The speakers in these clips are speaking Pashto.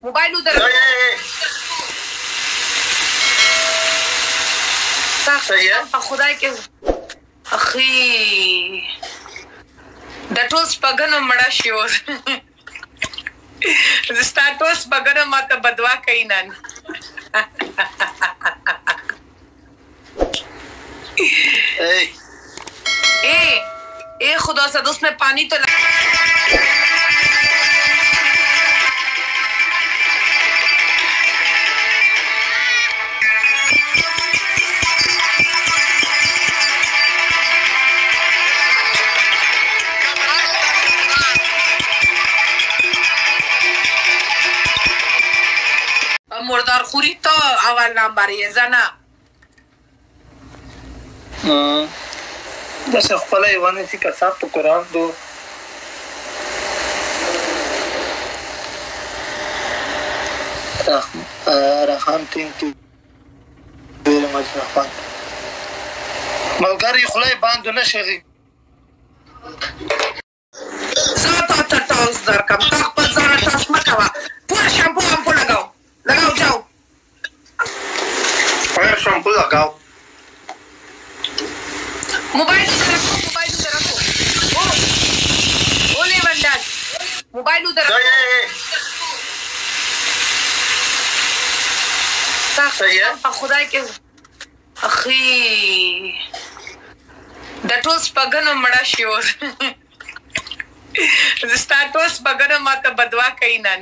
موبایل ودر په خدای کې اخی د ټول سپګنو مړه شي اوس ستا ټول سپګنو ماته بدوا کوي نن ए खुदा से उसमें पानी तो मुर्दार खुरी तो अवल नंबर ये जना داسې خپله یې ونیسي کسات په قرآن دو رخان ټینګ کې ډېر مجرخان ملګري خوله یې باندو نه شغي زه تا ته ټاس درکړم تا خپل ځانه ټاس مه کوه پوره شامپو وامپو لګاو جاو شامپو لګاو موبایل درکو اولی ونداز موبایل درکو په خدای کې اخی د ټول سپګنو مړه شي اوس ستا ټول سپګنو ماته بدوا کوي نن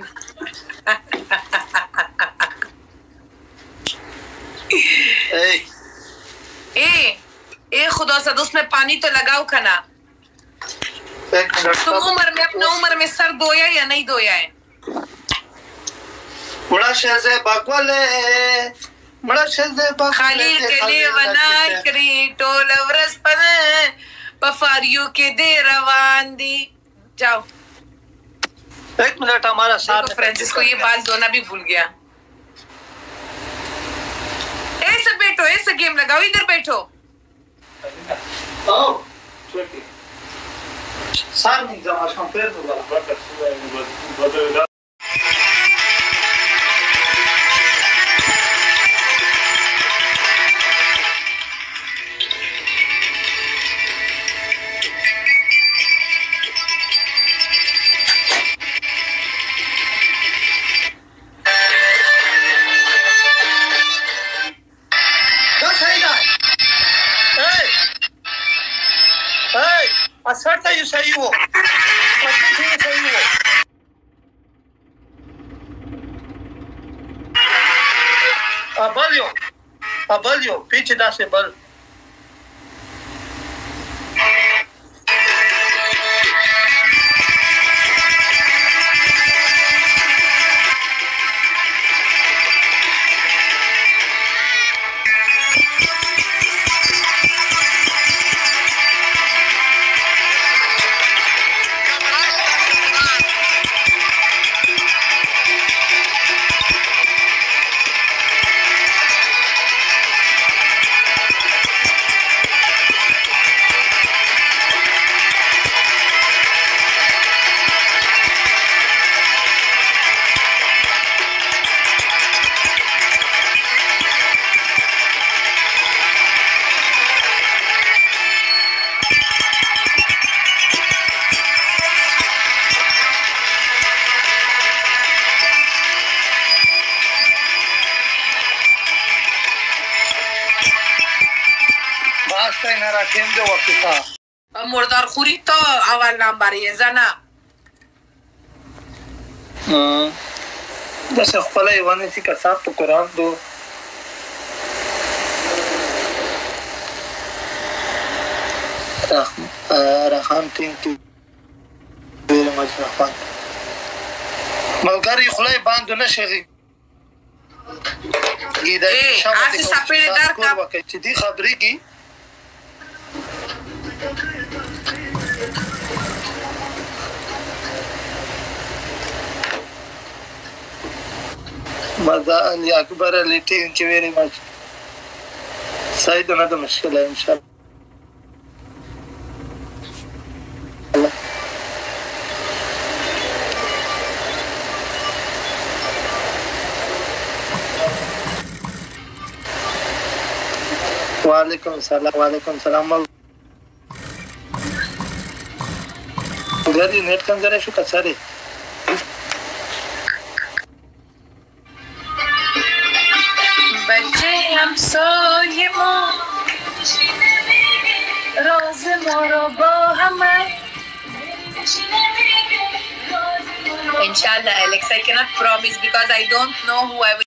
ए खुदा से उसमें पानी तो लगाओ खाना तुम अपने उम्र में सर धोया या नहीं धोया है खाली के लिए बना करी टोल अवरस पर पफारियों के दे रवान दी जाओ 1 मिनट हमारा साथ फ्रेंसिस को ये बाल धोना भी भूल गया ऐसे बैठो ऐसे गेम लगाओ इधर बैठो سر میگذم اشکان پیر بودم Acerta isso aí, ô. Acerta isso aí, ô. Abalio, pitch da sebal. मुर्दार खुरी तो अवल नंबर ये जना داسې خپله یې ونیسي کسات په قرآن دو رخان ټینګ کې ډېر مجرخان ملګري خوله یې باندو نه شغي چې دې خبرې کې مزا علي اکبر علي thank you very much سعيد انا ده مشكلة ان شاء الله वालेकुम सलाम घरी नेट कम जरा शू कसा रे बच्चे हम सोए रोज मोरो बो हमें Inshallah, Alex, I cannot promise because I don't know who I will